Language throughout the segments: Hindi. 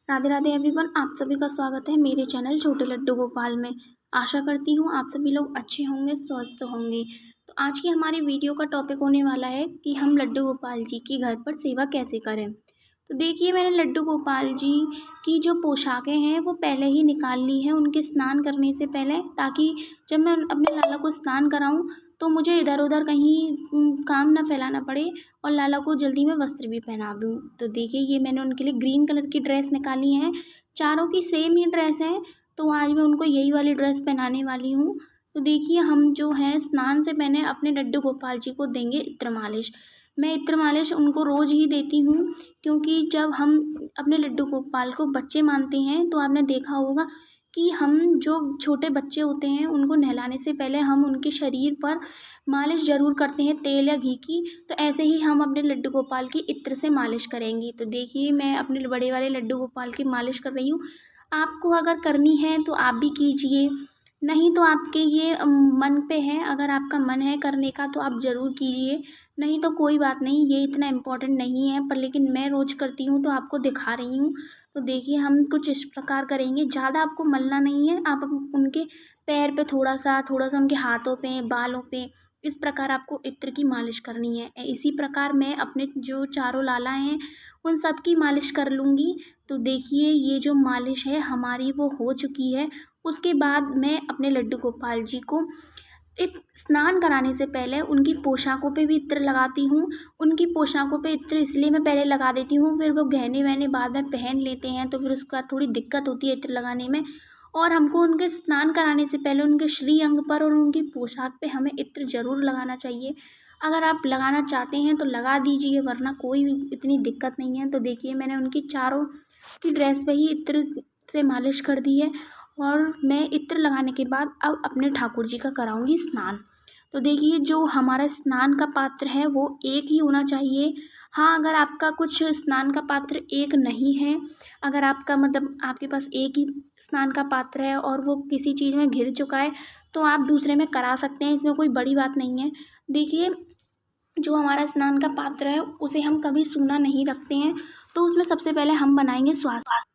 राधे राधे एवरीवन, आप सभी का स्वागत है मेरे चैनल छोटे लड्डू गोपाल में। आशा करती हूँ आप सभी लोग अच्छे होंगे, स्वस्थ होंगे। तो आज की हमारी वीडियो का टॉपिक होने वाला है कि हम लड्डू गोपाल जी की घर पर सेवा कैसे करें। तो देखिए, मैंने लड्डू गोपाल जी की जो पोशाकें हैं वो पहले ही निकाल ली हैं उनके स्नान करने से पहले, ताकि जब मैं अपने लाला को स्नान कराऊँ तो मुझे इधर उधर कहीं काम ना फैलाना पड़े और लाला को जल्दी में वस्त्र भी पहना दूँ। तो देखिए, ये मैंने उनके लिए ग्रीन कलर की ड्रेस निकाली है। चारों की सेम ही ड्रेस है, तो आज मैं उनको यही वाली ड्रेस पहनाने वाली हूँ। तो देखिए, हम जो है स्नान से पहले अपने लड्डू गोपाल जी को देंगे इत्र मालिश। मैं इत्र मालिश उनको रोज़ ही देती हूँ, क्योंकि जब हम अपने लड्डू गोपाल को बच्चे मानते हैं तो आपने देखा होगा कि हम जो छोटे बच्चे होते हैं उनको नहलाने से पहले हम उनके शरीर पर मालिश ज़रूर करते हैं तेल या घी की। तो ऐसे ही हम अपने लड्डू गोपाल की इत्र से मालिश करेंगी। तो देखिए, मैं अपने बड़े वाले लड्डू गोपाल की मालिश कर रही हूँ। आपको अगर करनी है तो आप भी कीजिए, नहीं तो आपके ये मन पे है। अगर आपका मन है करने का तो आप ज़रूर कीजिए, नहीं तो कोई बात नहीं, ये इतना इम्पोर्टेंट नहीं है। पर लेकिन मैं रोज़ करती हूँ तो आपको दिखा रही हूँ। तो देखिए, हम कुछ इस प्रकार करेंगे, ज़्यादा आपको मलना नहीं है। आप उनके पैर पे थोड़ा सा उनके हाथों पे, बालों पे, इस प्रकार आपको इत्र की मालिश करनी है। इसी प्रकार मैं अपने जो चारों लाला हैं उन सब की मालिश कर लूँगी। तो देखिए, ये जो मालिश है हमारी वो हो चुकी है। उसके बाद मैं अपने लड्डू गोपाल जी को स्नान कराने से पहले उनकी पोशाकों पे भी इत्र लगाती हूँ। उनकी पोशाकों पे इत्र इसलिए मैं पहले लगा देती हूँ, फिर वो गहने वहने बाद में पहन लेते हैं तो फिर उसके बाद थोड़ी दिक्कत होती है इत्र लगाने में। और हमको उनके स्नान कराने से पहले उनके श्री अंग पर और उनकी पोशाक पे हमें इत्र ज़रूर लगाना चाहिए। अगर आप लगाना चाहते हैं तो लगा दीजिए, वरना कोई इतनी दिक्कत नहीं है। तो देखिए, मैंने उनकी चारों की ड्रेस पे ही इत्र से मालिश कर दी है और मैं इत्र लगाने के बाद अब अपने ठाकुर जी का कराऊंगी स्नान। तो देखिए, जो हमारा स्नान का पात्र है वो एक ही होना चाहिए। हाँ, अगर आपका कुछ स्नान का पात्र एक नहीं है, अगर आपका मतलब आपके पास एक ही स्नान का पात्र है और वो किसी चीज़ में घिर चुका है, तो आप दूसरे में करा सकते हैं, इसमें कोई बड़ी बात नहीं है। देखिए, जो हमारा स्नान का पात्र है उसे हम कभी सूना नहीं रखते हैं, तो उसमें सबसे पहले हम बनाएंगे स्वास्थ्य।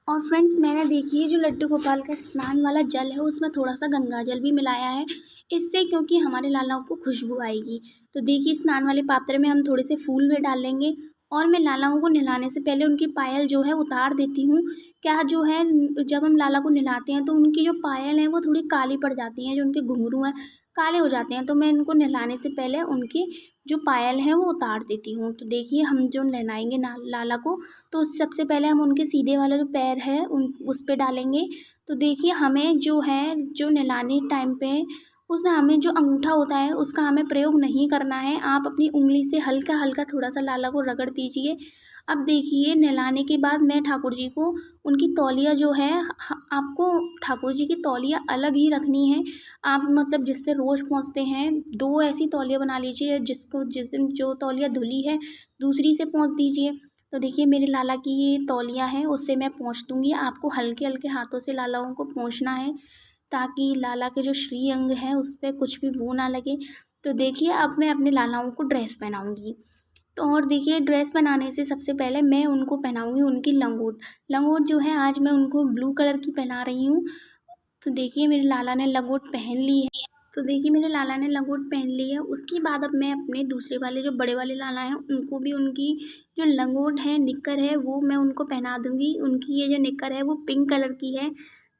और फ्रेंड्स, मैंने देखिए जो लड्डू गोपाल का स्नान वाला जल है उसमें थोड़ा सा गंगा जल भी मिलाया है, इससे क्योंकि हमारे लालाओं को खुशबू आएगी। तो देखिए, स्नान वाले पात्र में हम थोड़े से फूल भी डाल लेंगे और मैं लालाओं को नहलाने से पहले उनकी पायल जो है उतार देती हूँ। क्या जो है, जब हम लाला को नहलाते हैं तो उनकी जो पायल हैं वो थोड़ी काली पड़ जाती हैं, जो उनके घुंघरू हैं काले हो जाते हैं। तो मैं इनको नहलाने से पहले उनकी जो पायल है वो उतार देती हूँ। तो देखिए, हम जो नहलाएंगे लाला को, तो सबसे पहले हम उनके सीधे वाला जो पैर है उस पे डालेंगे। तो देखिए, हमें जो है जो नहलाने टाइम पे उसमें हमें जो अंगूठा होता है उसका हमें प्रयोग नहीं करना है। आप अपनी उंगली से हल्का हल्का थोड़ा सा लाला को रगड़ दीजिए। अब देखिए, नहलाने के बाद मैं ठाकुर जी को उनकी तौलिया जो है, आपको ठाकुर जी की तौलिया अलग ही रखनी है। आप मतलब जिससे रोज़ पोंछते हैं, 2 ऐसी तौलिया बना लीजिए। जिस दिन जो तौलिया धुली है दूसरी से पोंछ दीजिए। तो देखिए, मेरे लाला की ये तौलिया है, उससे मैं पोंछ दूँगी। आपको हल्के हल्के हाथों से लालाओं को पोंछना है, ताकि लाला के जो श्री अंग है उस पर कुछ भी वो ना लगे। तो देखिए, अब मैं अपने लालाओं को ड्रेस पहनाऊँगी। तो और देखिए, ड्रेस बनाने से सबसे पहले मैं उनको पहनाऊँगी उनकी लंगोट। लंगोट जो है आज मैं उनको ब्लू कलर की पहना रही हूँ। तो देखिए, मेरे लाला ने लंगोट पहन ली है। तो देखिए, मेरे लाला ने लंगोट पहन ली है। उसके बाद अब मैं अपने दूसरे वाले जो बड़े वाले लाला हैं उनको भी उनकी जो लंगोट है, निक्कर है, वो मैं उनको पहना दूँगी। उनकी ये जो निक्कर है वो पिंक कलर की है।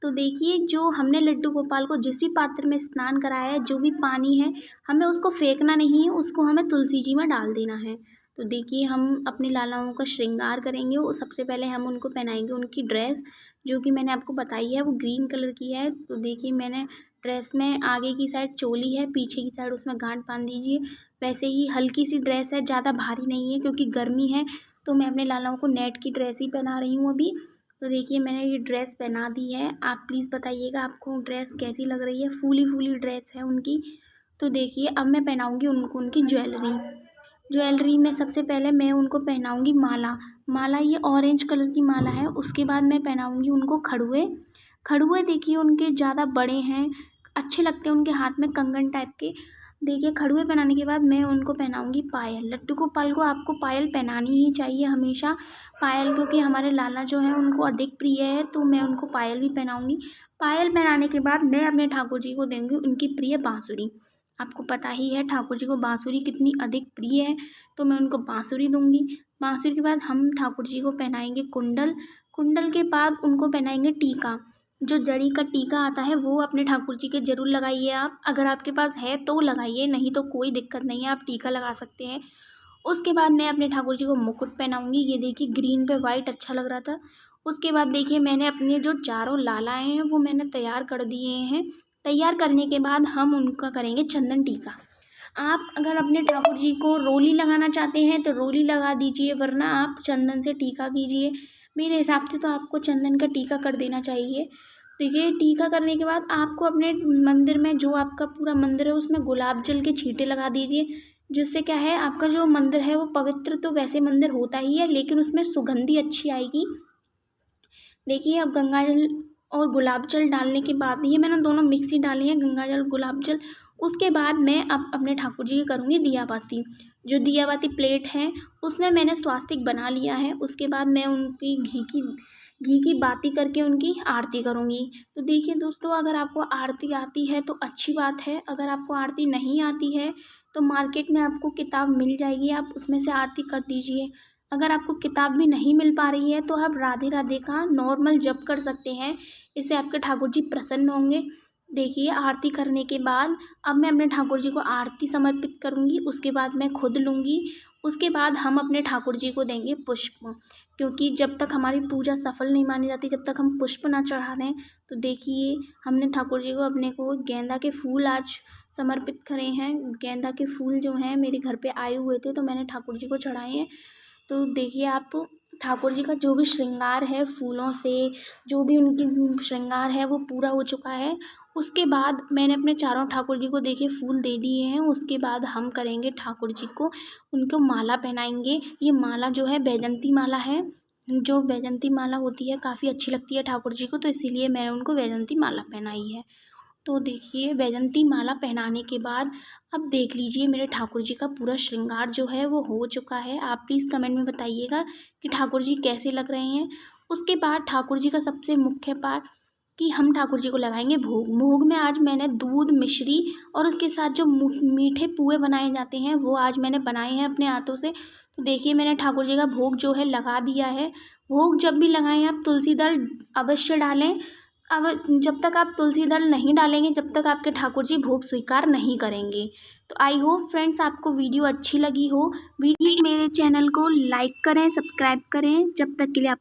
तो देखिए, जो हमने लड्डू गोपाल को जिस भी पात्र में स्नान कराया है, जो भी पानी है, हमें उसको फेंकना नहीं है, उसको हमें तुलसी जी में डाल देना है। तो देखिए, हम अपने लालाओं का श्रृंगार करेंगे। वो सबसे पहले हम उनको पहनाएंगे उनकी ड्रेस, जो कि मैंने आपको बताई है वो ग्रीन कलर की है। तो देखिए, मैंने ड्रेस में आगे की साइड चोली है, पीछे की साइड उसमें गांठ बांध दीजिए। वैसे ही हल्की सी ड्रेस है, ज़्यादा भारी नहीं है, क्योंकि गर्मी है तो मैं अपने लालाओं को नेट की ड्रेस ही पहना रही हूँ अभी। तो देखिए, मैंने ये ड्रेस पहना दी है। आप प्लीज़ बताइएगा आपको ड्रेस कैसी लग रही है। फूली फूली ड्रेस है उनकी। तो देखिए, अब मैं पहनाऊँगी उनको उनकी ज्वेलरी में सबसे पहले मैं उनको पहनाऊँगी माला। ये ऑरेंज कलर की माला है। उसके बाद मैं पहनाऊँगी उनको खड़ुए देखिए, उनके ज़्यादा बड़े हैं, अच्छे लगते हैं उनके हाथ में कंगन टाइप के। देखिए खड़ुए पहनाने के बाद मैं उनको पहनाऊंगी पायल। लड्डू गोपाल को आपको पायल पहनानी ही चाहिए हमेशा। पायल क्योंकि हमारे लाला जो है उनको अधिक प्रिय है, तो मैं उनको पायल भी पहनाऊंगी। पायल पहनाने के बाद मैं अपने ठाकुर जी को देंगी उनकी प्रिय बांसुरी। आपको पता ही है ठाकुर जी को बांसुरी कितनी अधिक प्रिय है, तो मैं उनको बांसुरी दूंगी। बांसुरी के बाद हम ठाकुर जी को पहनाएंगे कुंडल। कुंडल के बाद उनको पहनाएंगे टीका। जो जड़ी का टीका आता है वो अपने ठाकुर जी के ज़रूर लगाइए आप। अगर आपके पास है तो लगाइए, नहीं तो कोई दिक्कत नहीं है, आप टीका लगा सकते हैं। उसके बाद मैं अपने ठाकुर जी को मुकुट पहनाऊंगी। ये देखिए ग्रीन पे वाइट अच्छा लग रहा था। उसके बाद देखिए मैंने अपने जो चारों लालाएँ हैं वो मैंने तैयार कर दिए हैं। तैयार करने के बाद हम उनका करेंगे चंदन टीका। आप अगर अपने ठाकुर जी को रोली लगाना चाहते हैं तो रोली लगा दीजिए, वरना आप चंदन से टीका कीजिए। मेरे हिसाब से तो आपको चंदन का टीका कर देना चाहिए। तो ये टीका करने के बाद आपको अपने मंदिर में, जो आपका पूरा मंदिर है उसमें गुलाब जल के छींटे लगा दीजिए। जिससे क्या है, आपका जो मंदिर है वो पवित्र तो वैसे मंदिर होता ही है, लेकिन उसमें सुगंधी अच्छी आएगी। देखिए अब गंगा जल और गुलाब जल डालने के बाद, ये मैंने दोनों मिक्स ही डाली है, गंगा जल गुलाब जल। उसके बाद मैं अब अपने ठाकुर जी की करूँगी दिया बाती। जो दिया बाती प्लेट है उसमें मैंने स्वास्तिक बना लिया है। उसके बाद मैं उनकी घी की बाती करके उनकी आरती करूँगी। तो देखिए दोस्तों, अगर आपको आरती आती है तो अच्छी बात है, अगर आपको आरती नहीं आती है तो मार्केट में आपको किताब मिल जाएगी, आप उसमें से आरती कर दीजिए। अगर आपको किताब भी नहीं मिल पा रही है तो आप राधे राधे का नॉर्मल जप कर सकते हैं। इससे आपके ठाकुर जी प्रसन्न होंगे। देखिए आरती करने के बाद अब मैं अपने ठाकुर जी को आरती समर्पित करूँगी। उसके बाद मैं खुद लूँगी। उसके बाद हम अपने ठाकुर जी को देंगे पुष्प, क्योंकि जब तक हमारी पूजा सफल नहीं मानी जाती जब तक हम पुष्प ना चढ़ा दें। तो देखिए हमने ठाकुर जी को अपने को गेंदा के फूल आज समर्पित करे हैं। गेंदा के फूल जो हैं मेरे घर पे आए हुए थे, तो मैंने ठाकुर जी को चढ़ाए हैं। तो देखिए आप ठाकुर जी का जो भी श्रृंगार है फूलों से, जो भी उनकी श्रृंगार है वो पूरा हो चुका है। उसके बाद मैंने अपने चारों ठाकुर जी को देखिए फूल दे दिए हैं। उसके बाद हम करेंगे ठाकुर जी को, उनको माला पहनाएंगे। ये माला जो है बैजंती माला है। जो बैजंती माला होती है काफ़ी अच्छी लगती है ठाकुर जी को, तो इसीलिए मैंने उनको बैजंती माला पहनाई है। तो देखिए बैजंती माला पहनाने के बाद अब देख लीजिए मेरे ठाकुर जी का पूरा श्रृंगार जो है वो हो चुका है। आप प्लीज़ कमेंट में बताइएगा कि ठाकुर जी कैसे लग रहे हैं। उसके बाद ठाकुर जी का सबसे मुख्य पार्ट कि हम ठाकुर जी को लगाएंगे भोग। भोग में आज मैंने दूध, मिश्री और उसके साथ जो मीठे पुए बनाए जाते हैं वो आज मैंने बनाए हैं अपने हाथों से। तो देखिए मैंने ठाकुर जी का भोग जो है लगा दिया है। भोग जब भी लगाएं आप तुलसी दल अवश्य डालें। अब जब तक आप तुलसी दल नहीं डालेंगे जब तक आपके ठाकुर जी भोग स्वीकार नहीं करेंगे। तो आई होप फ्रेंड्स आपको वीडियो अच्छी लगी हो। प्लीज़ मेरे चैनल को लाइक करें, सब्सक्राइब करें। जब तक के लिए आप